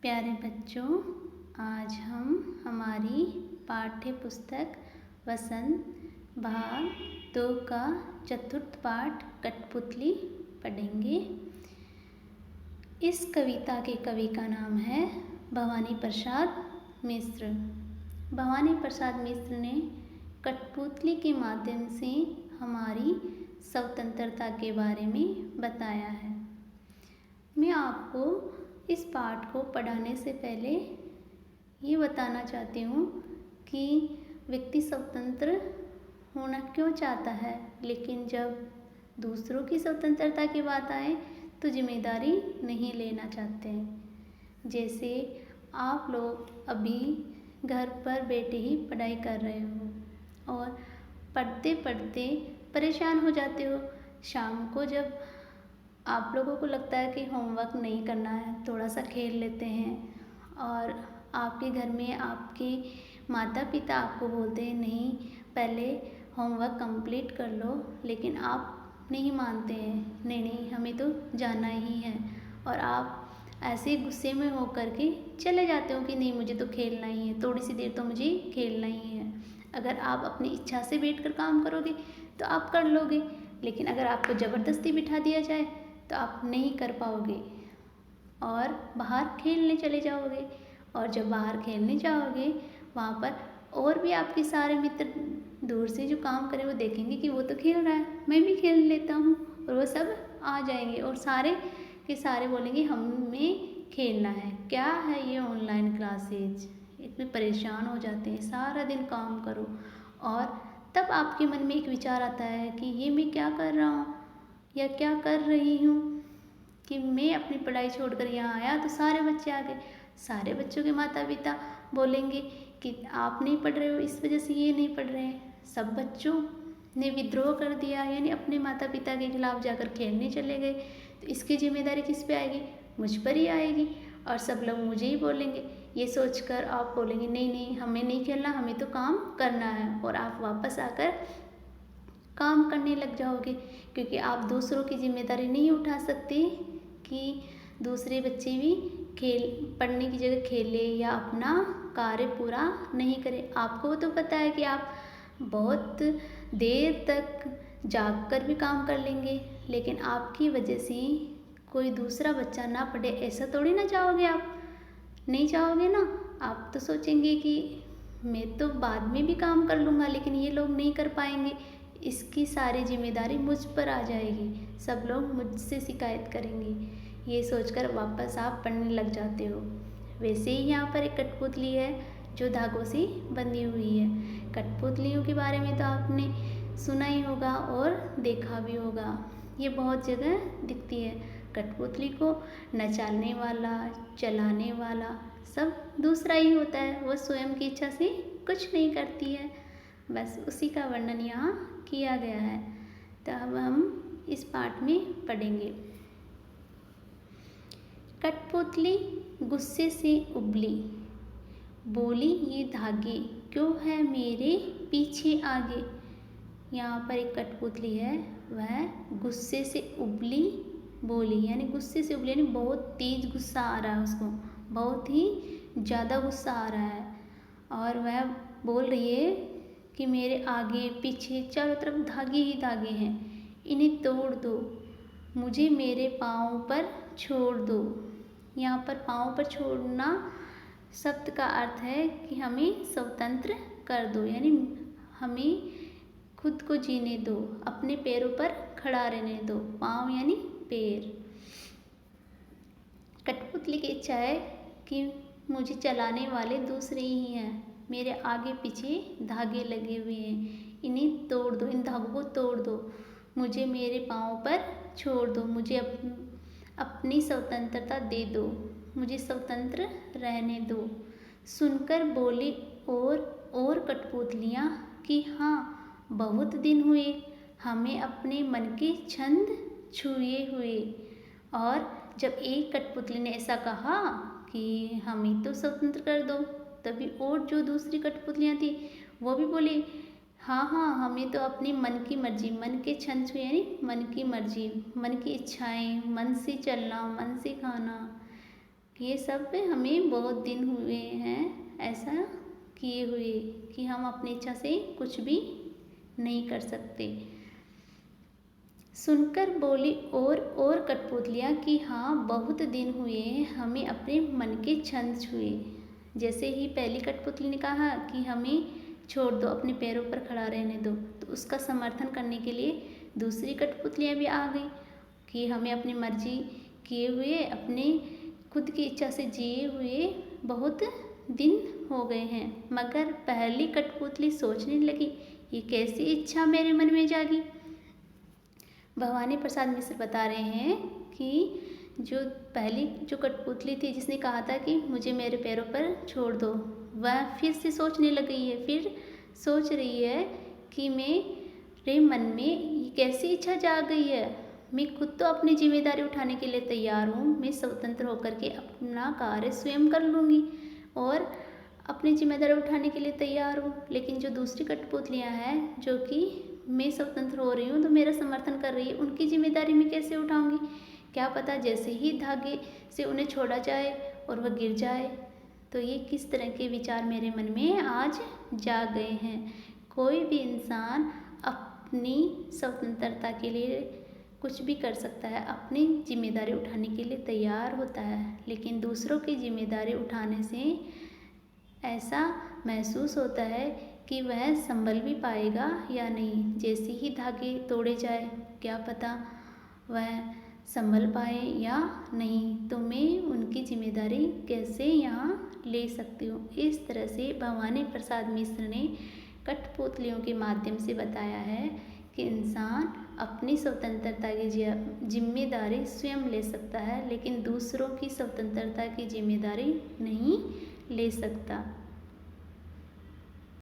प्यारे बच्चों, आज हम हमारी पाठ्य पुस्तक वसंत भाग 2 का चतुर्थ पाठ कठपुतली पढ़ेंगे। इस कविता के कवि का नाम है भवानी प्रसाद मिश्र। भवानी प्रसाद मिश्र ने कठपुतली के माध्यम से हमारी स्वतंत्रता के बारे में बताया है। मैं आपको इस पाठ को पढ़ाने से पहले ये बताना चाहती हूँ कि व्यक्ति स्वतंत्र होना क्यों चाहता है, लेकिन जब दूसरों की स्वतंत्रता की बात आए तो जिम्मेदारी नहीं लेना चाहते हैं। जैसे आप लोग अभी घर पर बैठे ही पढ़ाई कर रहे हो और पढ़ते पढ़ते परेशान हो जाते हो। शाम को जब आप लोगों को लगता है कि होमवर्क नहीं करना है, थोड़ा सा खेल लेते हैं, और आपके घर में आपके माता पिता आपको बोलते हैं नहीं पहले होमवर्क कंप्लीट कर लो, लेकिन आप नहीं मानते हैं, नहीं नहीं हमें तो जाना ही है, और आप ऐसे गुस्से में होकर के चले जाते हो कि नहीं मुझे तो खेलना ही है, थोड़ी सी देर तो मुझे खेलना ही है। अगर आप अपनी इच्छा से बैठकर काम करोगे तो आप कर लोगे, लेकिन अगर आपको ज़बरदस्ती बिठा दिया जाए तो आप नहीं कर पाओगे और बाहर खेलने चले जाओगे। और जब बाहर खेलने जाओगे वहाँ पर और भी आपके सारे मित्र दूर से जो काम करें वो देखेंगे कि वो तो खेल रहा है, मैं भी खेल लेता हूँ, और वो सब आ जाएंगे और सारे के सारे बोलेंगे हमें खेलना है। क्या है ये ऑनलाइन क्लासेज, इतने परेशान हो जाते हैं, सारा दिन काम करो। और तब आपके मन में एक विचार आता है कि ये मैं क्या कर रहा हूँ या क्या कर रही हूँ कि मैं अपनी पढ़ाई छोड़कर यहाँ आया तो सारे बच्चे आ गए। सारे बच्चों के माता पिता बोलेंगे कि आप नहीं पढ़ रहे हो, इस वजह से ये नहीं पढ़ रहे हैं। सब बच्चों ने विद्रोह कर दिया, यानी अपने माता पिता के खिलाफ जाकर खेलने चले गए, तो इसकी जिम्मेदारी किस पे आएगी? मुझ पर ही आएगी, और सब लोग मुझे ही बोलेंगे। ये सोचकर आप बोलेंगे नहीं नहीं हमें नहीं खेलना, हमें तो काम करना है, और आप वापस आकर काम करने लग जाओगे, क्योंकि आप दूसरों की जिम्मेदारी नहीं उठा सकते कि दूसरे बच्चे भी पढ़ने की जगह खेले या अपना कार्य पूरा नहीं करें। आपको तो पता है कि आप बहुत देर तक जागकर भी काम कर लेंगे, लेकिन आपकी वजह से कोई दूसरा बच्चा ना पढ़े ऐसा थोड़ी ना चाहोगे। आप नहीं चाहोगे ना, आप तो सोचेंगे कि मैं तो बाद में भी काम कर लूँगा, लेकिन ये लोग नहीं कर पाएंगे, इसकी सारी जिम्मेदारी मुझ पर आ जाएगी, सब लोग मुझसे शिकायत करेंगे। ये सोचकर वापस आप पढ़ने लग जाते हो। वैसे ही यहाँ पर एक कठपुतली है जो धागों से बंधी हुई है। कठपुतलियों के बारे में तो आपने सुना ही होगा और देखा भी होगा, ये बहुत जगह दिखती है। कठपुतली को नचाने वाला, चलाने वाला सब दूसरा ही होता है, वो स्वयं की इच्छा से कुछ नहीं करती है, बस उसी का वर्णन यहाँ किया गया है। तो अब हम इस पाठ में पढ़ेंगे। कठपुतली गुस्से से उबली, बोली ये धागे क्यों है मेरे पीछे आगे। यहाँ पर एक कठपुतली है, वह गुस्से से उबली बोली, यानी गुस्से से उबली यानी बहुत तेज गुस्सा आ रहा है उसको, बहुत ही ज़्यादा गुस्सा आ रहा है, और वह बोल रही है कि मेरे आगे पीछे चारों तरफ धागे ही धागे हैं, इन्हें तोड़ दो, मुझे मेरे पाँव पर छोड़ दो। यहाँ पर पाँव पर छोड़ना शब्द का अर्थ है कि हमें स्वतंत्र कर दो, यानी हमें खुद को जीने दो, अपने पैरों पर खड़ा रहने दो। पाँव यानी पैर। कठपुतली की इच्छा है कि मुझे चलाने वाले दूसरे ही हैं, मेरे आगे पीछे धागे लगे हुए हैं, इन्हें तोड़ दो, इन धागों को तोड़ दो, मुझे मेरे पाँव पर छोड़ दो, मुझे अपनी स्वतंत्रता दे दो, मुझे स्वतंत्र रहने दो। सुनकर बोली और कठपुतलियाँ कि हाँ बहुत दिन हुए हमें अपने मन के छंद छुए हुए। और जब एक कठपुतली ने ऐसा कहा कि हमें तो स्वतंत्र कर दो, तभी और जो दूसरी कठपुतलियाँ थी वो भी बोली हाँ हाँ हमें तो अपनी मन की मर्जी, मन के छंद छुए यानी मन की मर्जी, मन की इच्छाएं, मन से चलना, मन से खाना, ये सब हमें बहुत दिन हुए हैं ऐसा किए हुए कि हम अपनी इच्छा से कुछ भी नहीं कर सकते। सुनकर बोली और कठपुतलियाँ कि हाँ, बहुत दिन हुए हमें अपने मन के छंद छुए। जैसे ही पहली कठपुतली ने कहा कि हमें छोड़ दो, अपने पैरों पर खड़ा रहने दो, तो उसका समर्थन करने के लिए दूसरी कठपुतलियाँ भी आ गई कि हमें अपनी मर्जी किए हुए, अपने खुद की इच्छा से जिए हुए बहुत दिन हो गए हैं। मगर पहली कठपुतली सोचने लगी, ये कैसी इच्छा मेरे मन में जागी। भवानी प्रसाद मिश्र बता रहे हैं कि पहली कठपुतली थी जिसने कहा था कि मुझे मेरे पैरों पर छोड़ दो, वह फिर से सोचने लग गई है, फिर सोच रही है कि मेरे मन में ये कैसी इच्छा जाग गई है। मैं खुद तो अपनी जिम्मेदारी उठाने के लिए तैयार हूँ, मैं स्वतंत्र होकर के अपना कार्य स्वयं कर लूँगी और अपनी जिम्मेदारी उठाने के लिए तैयार हूँ। लेकिन जो दूसरी कठपुतलियाँ हैं, जो कि मैं स्वतंत्र हो रही हूँ तो मेरा समर्थन कर रही है, उनकी जिम्मेदारी मैं कैसे उठाऊँगी। क्या पता जैसे ही धागे से उन्हें छोड़ा जाए और वह गिर जाए। तो ये किस तरह के विचार मेरे मन में आज जाग गए हैं। कोई भी इंसान अपनी स्वतंत्रता के लिए कुछ भी कर सकता है, अपनी जिम्मेदारी उठाने के लिए तैयार होता है, लेकिन दूसरों की जिम्मेदारी उठाने से ऐसा महसूस होता है कि वह संभल भी पाएगा या नहीं। जैसे ही धागे तोड़े जाए, क्या पता वह संभल पाए या नहीं, तो मैं उनकी जिम्मेदारी कैसे यहाँ ले सकती हूँ। इस तरह से भवानी प्रसाद मिश्र ने कठपुतलियों के माध्यम से बताया है कि इंसान अपनी स्वतंत्रता की जिम्मेदारी स्वयं ले सकता है, लेकिन दूसरों की स्वतंत्रता की जिम्मेदारी नहीं ले सकता।